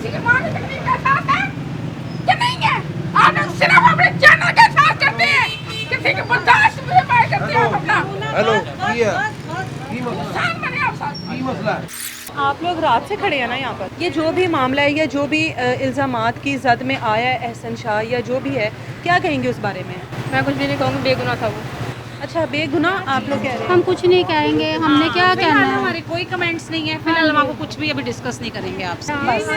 किसी की मां की तकलीफ का एहसास है कि नहीं है? आप लोग सिर्फ अपने चैनल का एहसास करते हैं, किसी की बर्दाश्त नहीं करते हैं। आप अपना हेलो इंसान बने आप साथ। की मसला है? आप लोग रात से खड़े हैं ना यहाँ पर। ये जो भी मामला है या जो भी इल्ज़ामात की जद में आया है एहसन शाह या जो भी है, क्या कहेंगे उस बारे में? मैं कुछ भी नहीं कहूँगी, बेगुनाह था वो। अच्छा, बेगुनाह आप लोग कह रहे हैं। हम कुछ नहीं कहेंगे, हमने क्या कहना है। हमारे कोई कमेंट्स नहीं है फिलहाल, हम आपको कुछ भी अभी डिस्कस नहीं करेंगे आपसे। बस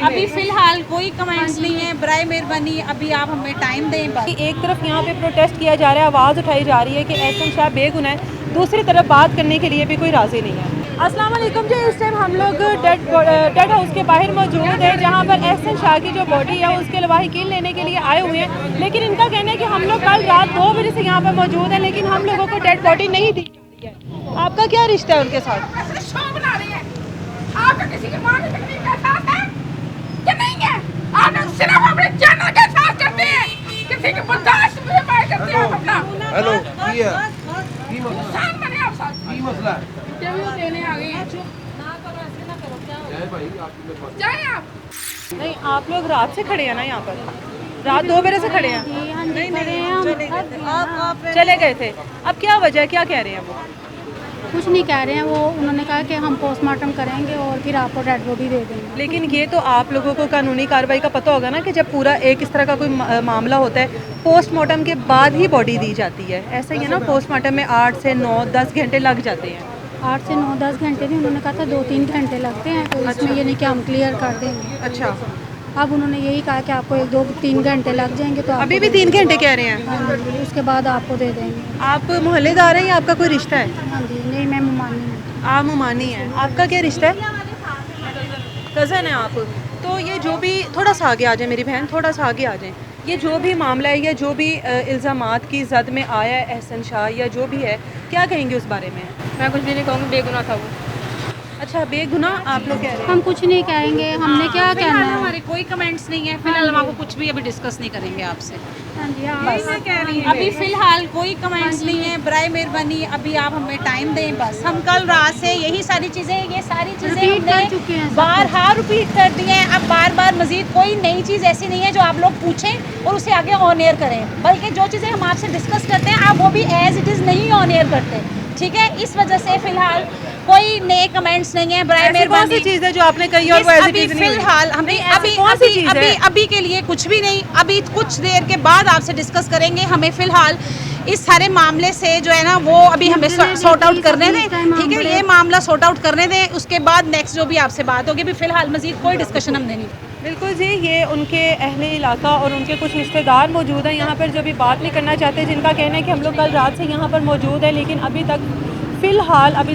अभी फिलहाल कोई कमेंट्स नहीं है, बराए मेहरबानी अभी आप हमें टाइम दें बस। एक तरफ यहाँ पे प्रोटेस्ट किया जा रहा है, आवाज़ उठाई जा रही है कि एहसन शाह बेगुनाह है, दूसरी तरफ बात करने के लिए भी कोई राज़ी नहीं है। अस्सलाम वालेकुम जी, इस टाइम हम लोग डेड हाउस के बाहर मौजूद है जहाँ पर एहसन शाह की जो बॉडी है उसके लवाहिकीन लेने के लिए आए हुए हैं, लेकिन इनका कहना है कि हम लोग कल रात 2 बजे से यहाँ पर मौजूद हैं, लेकिन हम लोगों को डेड बॉडी नहीं दी जा रही है। आपका क्या रिश्ता है उनके साथ? ऐसे शो बना रही है। आपको किसी की मां की तकलीफ का एहसास है कि नहीं है? आप लोग सिर्फ अपने चैनल का एहसास करते हैं, किसी की बर्दाश्त नहीं करते हैं। आप अपना हेलो की इंसान बने आप साथ। मसला है? इंटरव्यू देने आ गए हैं। जाए आप। नहीं, आप लोग रात से खड़े हैं ना यहाँ पर, रात 2 बजे से खड़े हैं। चले गए थे, अब क्या वजह है, क्या कह रहे हैं वो? कुछ नहीं कह रहे हैं वो, उन्होंने कहा कि हम पोस्टमार्टम करेंगे और फिर आपको डेड बॉडी दे देंगे। लेकिन ये तो आप लोगों को कानूनी कार्रवाई का पता होगा ना कि जब पूरा एक इस तरह का कोई मामला होता है, पोस्टमार्टम के बाद ही बॉडी दी जाती है। ऐसा ही है ना, पोस्टमार्टम में 8 से 9-10 घंटे लग जाते हैं। 8 से 9-10 घंटे नहीं, उन्होंने कहा था 2-3 घंटे लगते हैं, तो इसमें ये नहीं कि हम क्लियर कर देंगे। अच्छा, अब उन्होंने यही कहा कि आपको 1-2-3 घंटे लग जाएंगे, तो अभी भी 3 घंटे कह रहे हैं। हाँ जी, उसके बाद आपको दे देंगे। आप मोहल्लेदार हैं या आपका कोई रिश्ता है? हाँ जी, नहीं मैं मुमानी हूँ। आप मुमानी हैं, आपका क्या रिश्ता है? कज़न है आप? तो ये जो भी, थोड़ा सा आगे आ जाए मेरी बहन, थोड़ा सा आगे आ जाए। ये जो भी मामला है या जो भी इल्ज़ामात की जद में आया है एहसन शाह या जो भी है, क्या कहेंगे उस बारे में? मैं कुछ भी नहीं कहूँगी, बेगुनाह था वो। अच्छा, बेगुनाह आप लोग कह रहे हैं। हम कुछ नहीं कहेंगे, हमने क्या कहना फिलहाल है। हमारे कोई कमेंट्स नहीं है फिलहाल, हम आपको कुछ भी अभी डिस्कस नहीं करेंगे आपसे। हाँ जी, हाँ। अभी फिलहाल कोई कमेंट्स नहीं है, बराए मेहरबानी अभी आप हमें टाइम दें बस। हम कल रात से यही सारी चीज़ें रिपीट कर चुके हैं सब बारहा रिपीट कर दी हैं। अब बार बार मजीद कोई नई चीज़ ऐसी नहीं है जो आप लोग पूछें और उसे आगे ऑन एयर करें, बल्कि जो चीज़ें हम आपसे डिस्कस करते हैं आप वो भी एज इट इज़ नहीं ऑन एयर करते, ठीक है? इस वजह से फिलहाल कोई नए कमेंट्स नहीं है, बराए कौन सी मेहरबानी। चीज़ है जो आपने कही और वो एज इट इज़ नहीं हुई? फिलहाल हमें ऐसी कौन सी चीज़ है? अभी के लिए कुछ भी नहीं, अभी कुछ देर के बाद आपसे डिस्कस करेंगे। हमें फिलहाल इस सारे मामले से जो है ना वो अभी हमें सॉर्ट आउट करने दें, ठीक है? ये मामला सॉर्ट आउट करने दें, उसके बाद नेक्स्ट जो भी आपसे बात होगी। अभी फिलहाल मजीद कोई डिस्कशन हमने नहीं। बिल्कुल जी, ये उनके अहले इलाका और उनके कुछ रिश्तेदार मौजूद हैं यहाँ पर जो भी बात नहीं करना चाहते, जिनका कहना है कि हम लोग कल रात से यहाँ पर मौजूद हैं, लेकिन अभी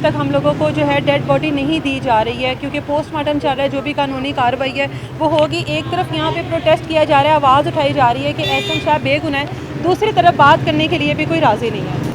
तक हम लोगों को जो है डेड बॉडी नहीं दी जा रही है, क्योंकि पोस्टमार्टम चल रहा है। जो भी कानूनी कार्रवाई है वो होगी। एक तरफ यहाँ पे प्रोटेस्ट किया जा रहा है, आवाज़ उठाई जा रही है कि एहसन शाह बेगुनाह है, दूसरी तरफ बात करने के लिए भी कोई राज़ी नहीं है।